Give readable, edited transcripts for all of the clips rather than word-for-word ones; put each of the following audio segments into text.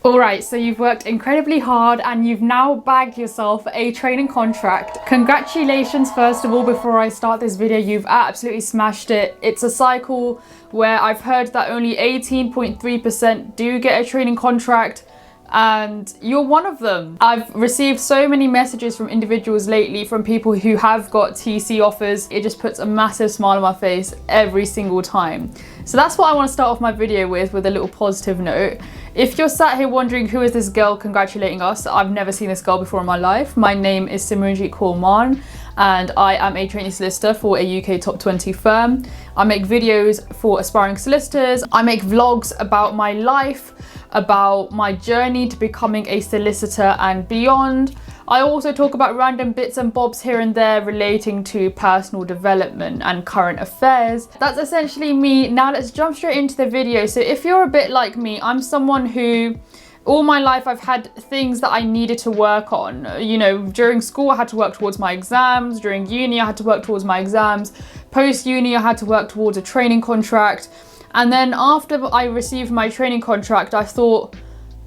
Alright, so you've worked incredibly hard and you've now bagged yourself a training contract. Congratulations first of all, before I start this video, you've absolutely smashed it. It's a cycle where I've heard that only 18.3% do get a training contract, and you're one of them. I've received so many messages from individuals lately, from people who have got TC offers. It just puts a massive smile on my face every single time. So that's what I want to start off my video with a little positive note. If you're sat here wondering who is this girl congratulating us, I've never seen this girl before in my life. My name is Simranjeet Kaur Mann and I am a trainee solicitor for a UK top 20 firm. I make videos for aspiring solicitors. I make vlogs about my life, about my journey to becoming a solicitor and beyond. I also talk about random bits and bobs here and there relating to personal development and current affairs. That's essentially me. Now let's jump straight into the video. So if you're a bit like me, I'm someone who all my life I've had things that I needed to work on. You know, during school I had to work towards my exams, during uni I had to work towards my exams, post uni I had to work towards a training contract. And then after I received my training contract, I thought,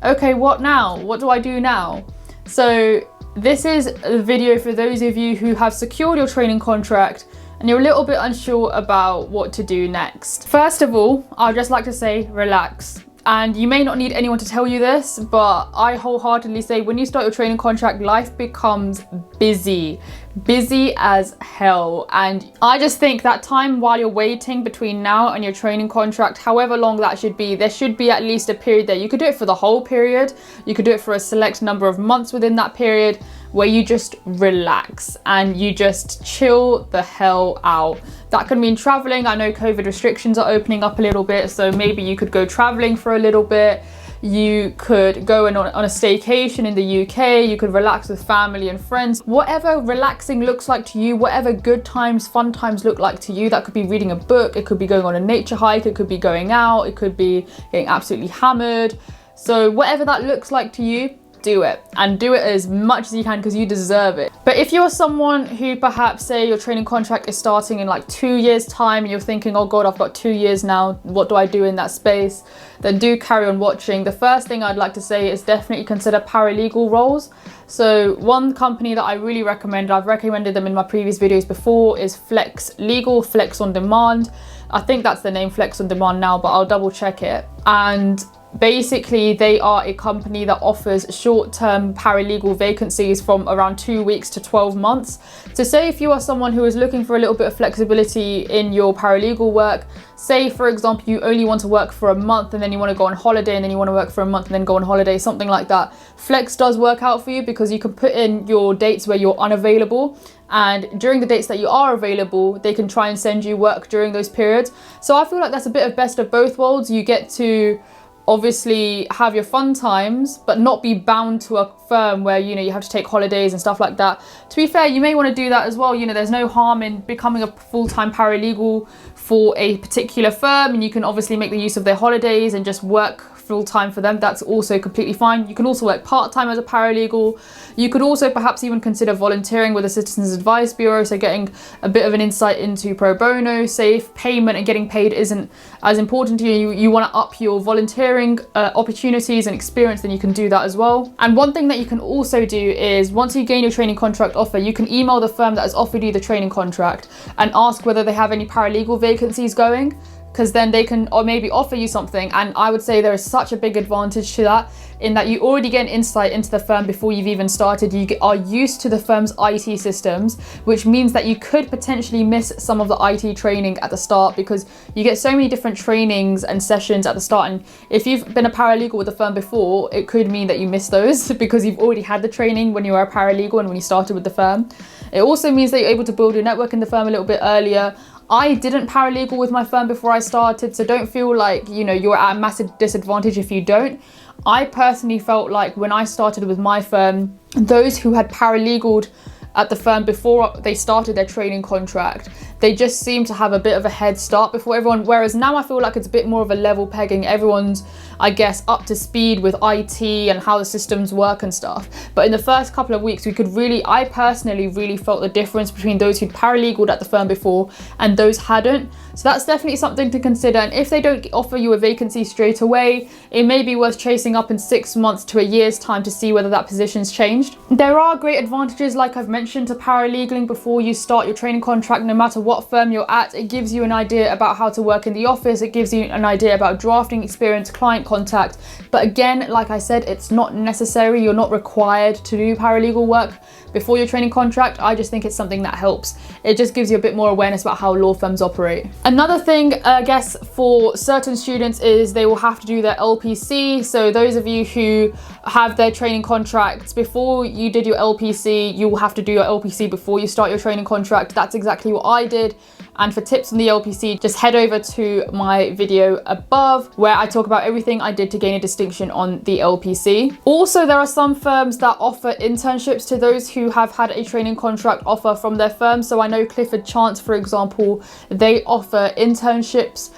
okay, what now? What do I do now? So this is a video for those of you who have secured your training contract and you're a little bit unsure about what to do next. First of all, I'd just like to say, relax. And you may not need anyone to tell you this, but I wholeheartedly say when you start your training contract, life becomes busy as hell. And I just think that time while you're waiting between now and your training contract, however long that should be, there should be at least a period there. You could do it for the whole period. You could do it for a select number of months within that period where you just relax and you just chill the hell out. That could mean traveling. I know COVID restrictions are opening up a little bit, so maybe you could go traveling for a little bit. You could go on a staycation in the UK. You could relax with family and friends. Whatever relaxing looks like to you, whatever good times, fun times look like to you. That could be reading a book. It could be going on a nature hike. It could be going out. It could be getting absolutely hammered. So whatever that looks like to you, do it, and do it as much as you can because you deserve it. But if you're someone who perhaps say your training contract is starting in like 2 years time and you're thinking, oh God, I've got 2 years now, what do I do in that space? Then do carry on watching. The first thing I'd like to say is definitely consider paralegal roles. So one company that I really recommend, I've recommended them in my previous videos before, is Flex Legal, Flex on Demand. I think that's the name, Flex on Demand now, but I'll double check it. And basically, they are a company that offers short-term paralegal vacancies from around 2 weeks to 12 months. So say if you are someone who is looking for a little bit of flexibility in your paralegal work, say for example, you only want to work for a month and then you want to go on holiday and then you want to work for a month and then go on holiday, something like that. Flex does work out for you because you can put in your dates where you're unavailable, and during the dates that you are available, they can try and send you work during those periods. So I feel like that's a bit of best of both worlds. You get to obviously have your fun times but not be bound to a firm where, you know, you have to take holidays and stuff like that. To be fair, you may want to do that as well. You know, there's no harm in becoming a full-time paralegal for a particular firm, and you can obviously make the use of their holidays and just work full-time for them. That's also completely fine. You can also work part-time as a paralegal. You could also perhaps even consider volunteering with a Citizens Advice Bureau, so getting a bit of an insight into pro bono. Say if payment and getting paid isn't as important to you, you want to up your volunteering opportunities and experience, then you can do that as well. And one thing that you can also do is, once you gain your training contract offer, you can email the firm that has offered you the training contract and ask whether they have any paralegal vacancies going, because then they can or maybe offer you something. And I would say there is such a big advantage to that, in that you already get an insight into the firm before you've even started. You are used to the firm's IT systems, which means that you could potentially miss some of the IT training at the start, because you get so many different trainings and sessions at the start. And if you've been a paralegal with the firm before, it could mean that you miss those because you've already had the training when you were a paralegal and when you started with the firm. It also means that you're able to build your network in the firm a little bit earlier. I didn't paralegal with my firm before I started, so don't feel like, you know, you're at a massive disadvantage if you don't. I personally felt like when I started with my firm, those who had paralegaled at the firm before they started their training contract, they just seem to have a bit of a head start before everyone, whereas now I feel like it's a bit more of a level pegging. Everyone's, I guess, up to speed with IT and how the systems work and stuff. But in the first couple of weeks, we could really, I personally really felt the difference between those who'd paralegaled at the firm before and those hadn't. So that's definitely something to consider. And if they don't offer you a vacancy straight away, it may be worth chasing up in 6 months to a year's time to see whether that position's changed. There are great advantages, like I've mentioned, to paralegaling before you start your training contract, no matter what firm you're at. It gives you an idea about how to work in the office. It gives you an idea about drafting experience, client contact. But again, like I said, it's not necessary. You're not required to do paralegal work before your training contract. I just think it's something that helps. It just gives you a bit more awareness about how law firms operate. Another thing, I guess, for certain students is they will have to do their LPC. So those of you who have their training contracts before you did your LPC, you will have to do your LPC before you start your training contract. That's exactly what I did. And for tips on the LPC, just head over to my video above where I talk about everything I did to gain a distinction on the LPC. Also, there are some firms that offer internships to those who have had a training contract offer from their firm. So I know Clifford Chance, for example, they offer internships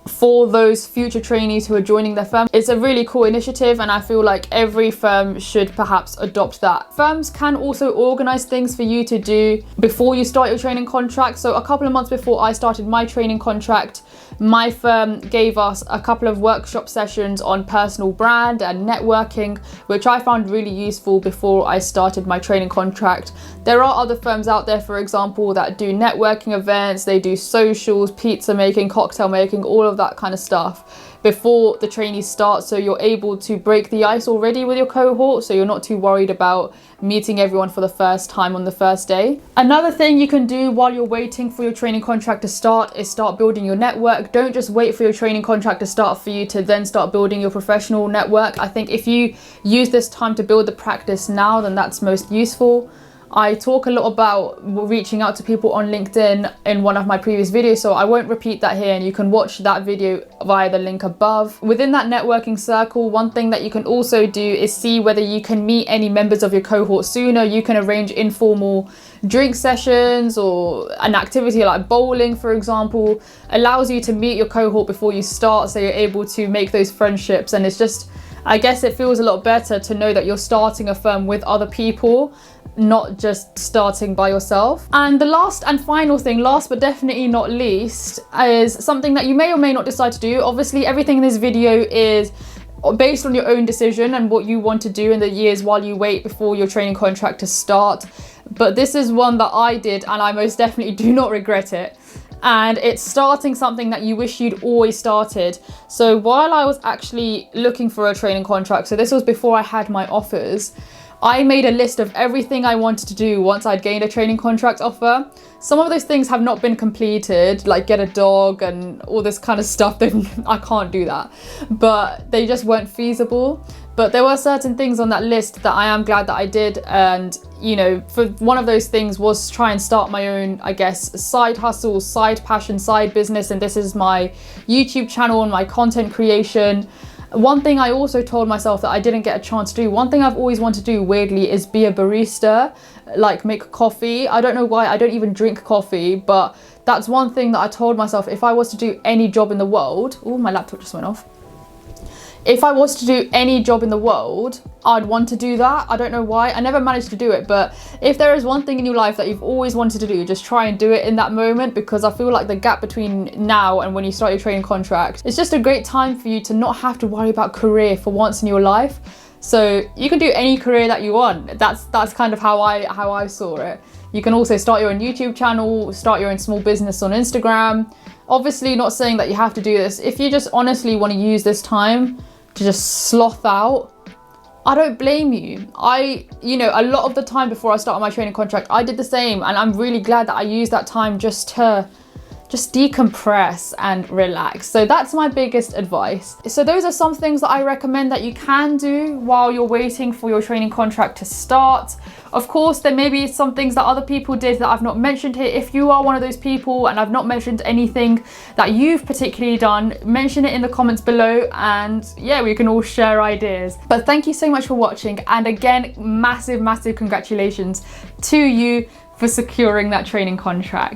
for those future trainees who are joining their firm. It's a really cool initiative, and I feel like every firm should perhaps adopt that. Firms can also organize things for you to do before you start your training contract. So a couple of months before I started my training contract, my firm gave us a couple of workshop sessions on personal brand and networking, which I found really useful before I started my training contract. There are other firms out there, for example, that do networking events, they do socials, pizza making, cocktail making, all of that kind of stuff before the trainees start, so you're able to break the ice already with your cohort, so you're not too worried about meeting everyone for the first time on the first day. Another thing you can do while you're waiting for your training contract to start is start building your network. Don't just wait for your training contract to start for you to then start building your professional network. I think if you use this time to build the practice now, then that's most useful. I talk a lot about reaching out to people on LinkedIn in one of my previous videos, so I won't repeat that here, and you can watch that video via the link above. Within that networking circle, one thing that you can also do is see whether you can meet any members of your cohort sooner. You can arrange informal drink sessions, or an activity like bowling, for example, allows you to meet your cohort before you start, so you're able to make those friendships. And it's just, I guess it feels a lot better to know that you're starting a firm with other people, not just starting by yourself. And the last and final thing, last but definitely not least, is something that you may or may not decide to do. Obviously, everything in this video is based on your own decision and what you want to do in the years while you wait before your training contract to start. But this is one that I did, and I most definitely do not regret it. And it's starting something that you wish you'd always started. So while I was actually looking for a training contract, so this was before I had my offers, I made a list of everything I wanted to do once I'd gained a training contract offer. Some of those things have not been completed, like get a dog and all this kind of stuff. I can't do that, but they just weren't feasible. But there were certain things on that list that I am glad that I did. And, you know, for one of those things was try and start my own, I guess, side hustle, side passion, side business. And this is my YouTube channel and my content creation. One thing I also told myself that I didn't get a chance to do, one thing I've always wanted to do, weirdly, is be a barista, like make coffee. I don't know why, I don't even drink coffee, but that's one thing that I told myself if I was to do any job in the world. Oh, my laptop just went off. If I was to do any job in the world, I'd want to do that. I don't know why. I never managed to do it, but if there is one thing in your life that you've always wanted to do, just try and do it in that moment, because I feel like the gap between now and when you start your training contract, it's just a great time for you to not have to worry about career for once in your life. So you can do any career that you want. That's kind of how I saw it. You can also start your own YouTube channel, start your own small business on Instagram. Obviously not saying that you have to do this. If you just honestly want to use this time to just sloth out, I don't blame you. You know, a lot of the time before I started my training contract, I did the same, and I'm really glad that I used that time just to decompress and relax. So that's my biggest advice. So those are some things that I recommend that you can do while you're waiting for your training contract to start. Of course, there may be some things that other people did that I've not mentioned here. If you are one of those people and I've not mentioned anything that you've particularly done, mention it in the comments below, and yeah, we can all share ideas. But thank you so much for watching, and again, massive congratulations to you for securing that training contract.